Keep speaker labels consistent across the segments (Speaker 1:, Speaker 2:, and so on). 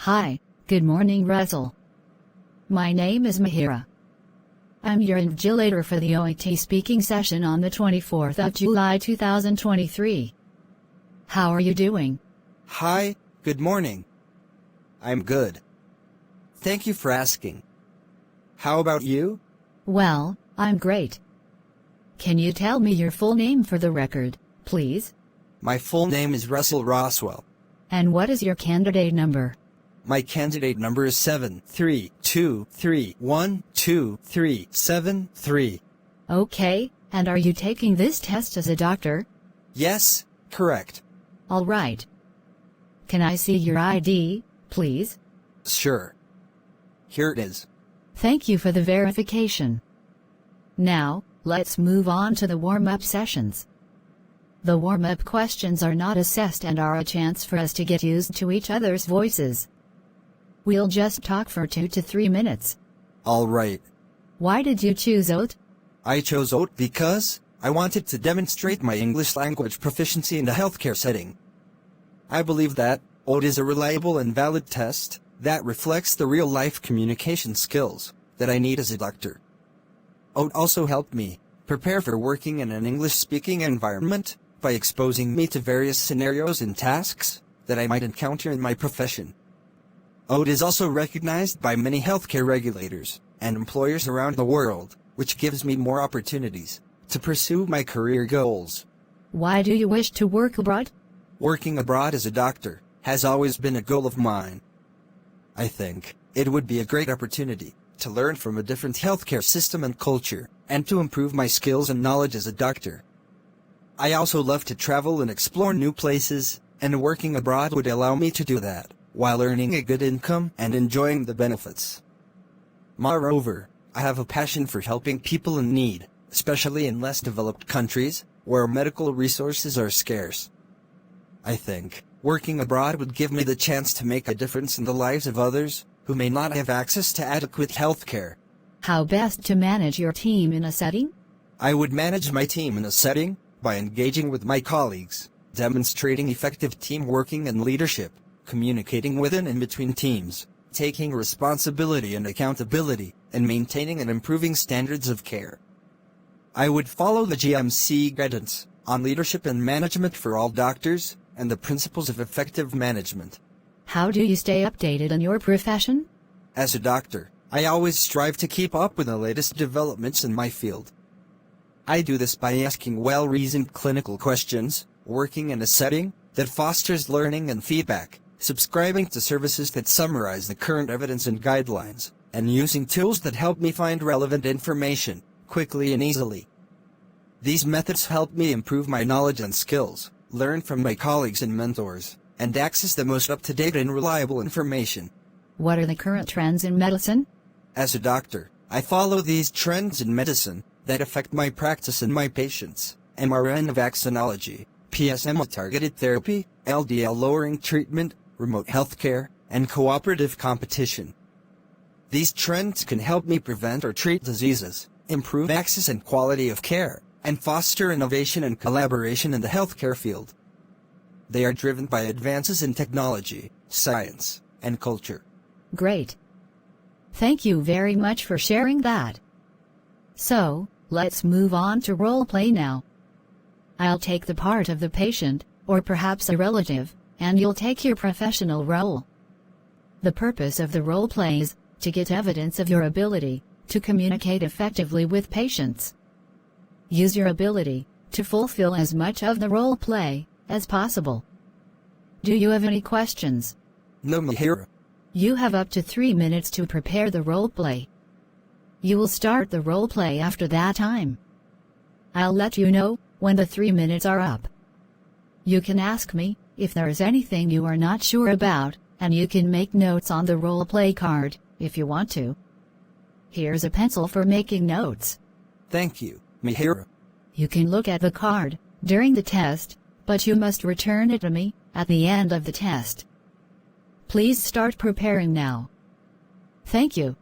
Speaker 1: Hi, good morning Russell. My name is Mihiraa. I'm your invigilator for the OET-speaking session on the 24th of July 2023. How are you doing?
Speaker 2: Hi, good morning. I'm good. Thank you for asking. How about you?
Speaker 1: Well, I'm great. Can you tell me your full name for the record, please?
Speaker 2: My full name is Russell Roswell.
Speaker 1: And what is your candidate number?
Speaker 2: My candidate number is 732312373.
Speaker 1: Okay, and are you taking this test as a doctor?
Speaker 2: Yes, correct.
Speaker 1: All right. Can I see your ID, please?
Speaker 2: Sure. Here it is.
Speaker 1: Thank you for the verification. Now, let's move on to the warm-up sessions. The warm-up questions are not assessed and are a chance for us to get used to each other's voices. We'll just talk for 2 to 3 minutes.
Speaker 2: All right.
Speaker 1: Why did you choose OET?
Speaker 2: I chose OET because I wanted to demonstrate my English language proficiency in a healthcare setting. I believe that OET is a reliable and valid test that reflects the real-life communication skills that I need as a doctor. OET also helped me prepare for working in an English-speaking environment by exposing me to various scenarios and tasks that I might encounter in my profession. OET is also recognized by many healthcare regulators and employers around the world, which gives me more opportunities to pursue my career goals.
Speaker 1: Why do you wish to work abroad?
Speaker 2: Working abroad as a doctor has always been a goal of mine. I think it would be a great opportunity to learn from a different healthcare system and culture, and to improve my skills and knowledge as a doctor. I also love to travel and explore new places, and working abroad would allow me to do that, while earning a good income and enjoying the benefits. Moreover, I have a passion for helping people in need, especially in less developed countries, where medical resources are scarce. I think working abroad would give me the chance to make a difference in the lives of others who may not have access to adequate health care.
Speaker 1: How best to manage your team in a setting?
Speaker 2: I would manage my team in a setting by engaging with my colleagues, demonstrating effective team working and leadership, communicating within and between teams, taking responsibility and accountability, and maintaining and improving standards of care. I would follow the GMC guidance on leadership and management for all doctors, and the principles of effective management.
Speaker 1: How do you stay updated in your profession?
Speaker 2: As a doctor, I always strive to keep up with the latest developments in my field. I do this by asking well-reasoned clinical questions, working in a setting that fosters learning and feedback, subscribing to services that summarize the current evidence and guidelines, and using tools that help me find relevant information quickly and easily. These methods help me improve my knowledge and skills, learn from my colleagues and mentors, and access the most up-to-date and reliable information.
Speaker 1: What are the current trends in medicine?
Speaker 2: As a doctor, I follow these trends in medicine that affect my practice and my patients: mRNA vaccinology, PSMA targeted therapy, LDL lowering treatment, remote healthcare, and cooperative competition. These trends can help me prevent or treat diseases, improve access and quality of care, and foster innovation and collaboration in the healthcare field. They are driven by advances in technology, science, and culture.
Speaker 1: Great. Thank you very much for sharing that. So, let's move on to role play now. I'll take the part of the patient, or perhaps a relative, and you'll take your professional role. The purpose of the role play is to get evidence of your ability to communicate effectively with patients. Use your ability to fulfill as much of the role play as possible. Do you have any questions?
Speaker 2: No, Mihiraa.
Speaker 1: You have up to 3 minutes to prepare the role play. You will start the role play after that time. I'll let you know when the 3 minutes are up. You can ask me if there is anything you are not sure about, and you can make notes on the role play card if you want to. Here's a pencil for making notes.
Speaker 2: Thank you, Mihiraa.
Speaker 1: You can look at the card during the test, but you must return it to me at the end of the test. Please start preparing now. Thank you.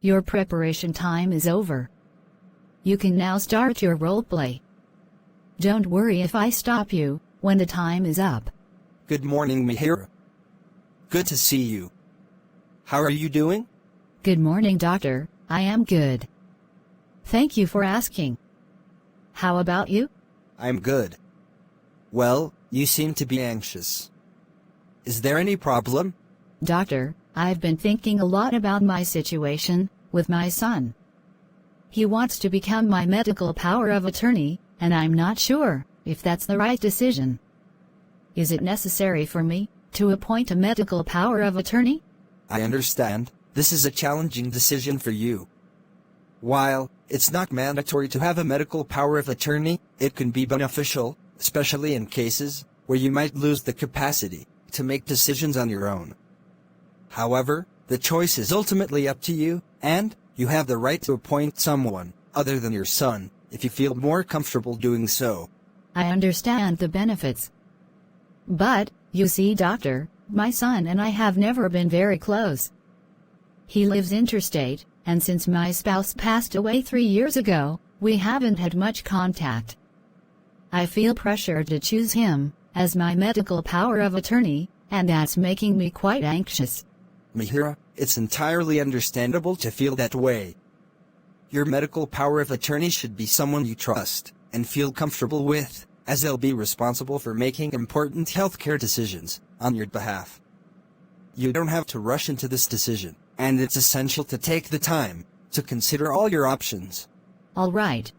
Speaker 1: Your preparation time is over. You can now start your roleplay. Don't worry if I stop you when the time is up.
Speaker 2: Good morning, Mihiraa. Good to see you. How are you doing?
Speaker 1: Good morning, doctor. I am good. Thank you for asking. How about you?
Speaker 2: I'm good. Well, you seem to be anxious. Is there any problem?
Speaker 1: Doctor, I've been thinking a lot about my situation with my son. He wants to become my medical power of attorney, and I'm not sure if that's the right decision. Is it necessary for me to appoint a medical power of attorney?
Speaker 2: I understand. This is a challenging decision for you. While it's not mandatory to have a medical power of attorney, it can be beneficial, especially in cases where you might lose the capacity to make decisions on your own. However, the choice is ultimately up to you, and you have the right to appoint someone other than your son if you feel more comfortable doing so.
Speaker 1: I understand the benefits. But, you see, doctor, my son and I have never been very close. He lives interstate, and since my spouse passed away 3 years ago, we haven't had much contact. I feel pressured to choose him as my medical power of attorney, and that's making me quite anxious.
Speaker 2: Mihiraa, it's entirely understandable to feel that way. Your medical power of attorney should be someone you trust and feel comfortable with, as they'll be responsible for making important healthcare decisions on your behalf. You don't have to rush into this decision, and it's essential to take the time to consider all your options.
Speaker 1: All right.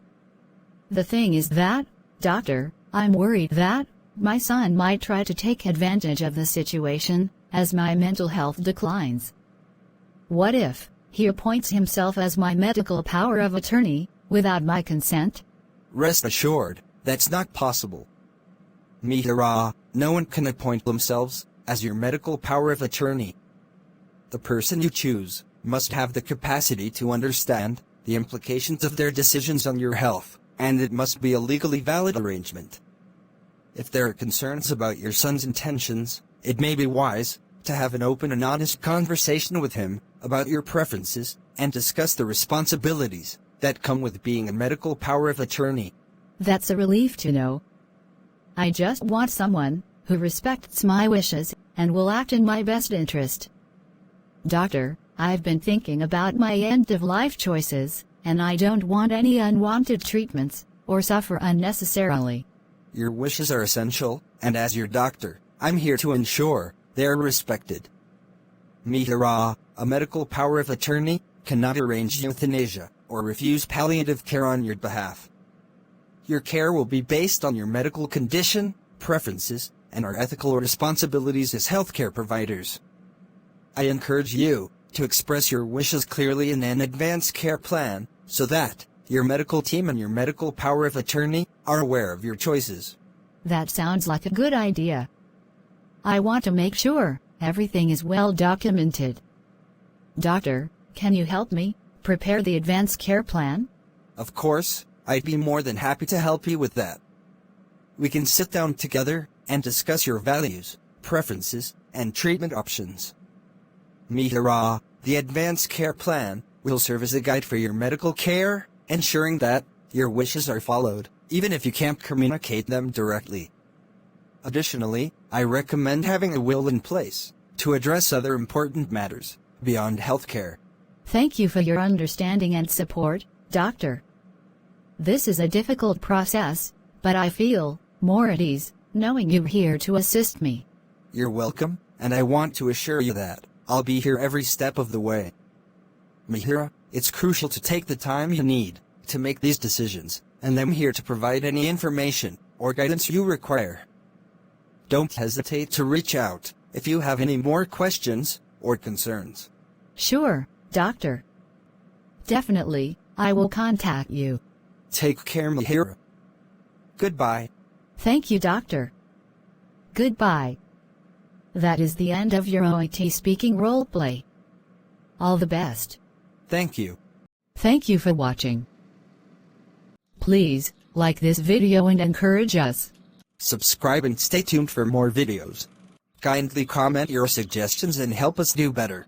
Speaker 1: The thing is that, doctor, I'm worried that my son might try to take advantage of the situation as my mental health declines. What if he appoints himself as my medical power of attorney without my consent?
Speaker 2: Rest assured, that's not possible. Mihiraa, no one can appoint themselves as your medical power of attorney. The person you choose must have the capacity to understand the implications of their decisions on your health, and it must be a legally valid arrangement. If there are concerns about your son's intentions, it may be wise to have an open and honest conversation with him about your preferences and discuss the responsibilities that come with being a medical power of attorney.
Speaker 1: That's a relief to know. I just want someone who respects my wishes and will act in my best interest. Doctor, I've been thinking about my end-of-life choices, and I don't want any unwanted treatments or suffer unnecessarily.
Speaker 2: Your wishes are essential, and as your doctor, I'm here to ensure they are respected. Mihiraa, a medical power of attorney, cannot arrange euthanasia or refuse palliative care on your behalf. Your care will be based on your medical condition, preferences, and our ethical responsibilities as healthcare providers. I encourage you to express your wishes clearly in an advance care plan so that your medical team and your medical power of attorney are aware of your choices.
Speaker 1: That sounds like a good idea. I want to make sure everything is well documented. Doctor, can you help me prepare the advance care plan?
Speaker 2: Of course, I'd be more than happy to help you with that. We can sit down together and discuss your values, preferences, and treatment options. Mihiraa, the advance care plan will serve as a guide for your medical care, ensuring that your wishes are followed, even if you can't communicate them directly. Additionally, I recommend having a will in place to address other important matters beyond healthcare.
Speaker 1: Thank you for your understanding and support, Doctor. This is a difficult process, but I feel more at ease knowing you're here to assist me.
Speaker 2: You're welcome, and I want to assure you that I'll be here every step of the way. Mihiraa, it's crucial to take the time you need to make these decisions, and I'm here to provide any information or guidance you require. Don't hesitate to reach out if you have any more questions or concerns.
Speaker 1: Sure, Doctor. Definitely, I will contact you.
Speaker 2: Take care, Mihiraa. Goodbye.
Speaker 1: Thank you, Doctor. Goodbye. That is the end of your OET-speaking roleplay. All the best.
Speaker 2: Thank you.
Speaker 1: Thank you for watching. Please, like this video and encourage us.
Speaker 2: Subscribe and stay tuned for more videos. Kindly comment your suggestions and help us do better.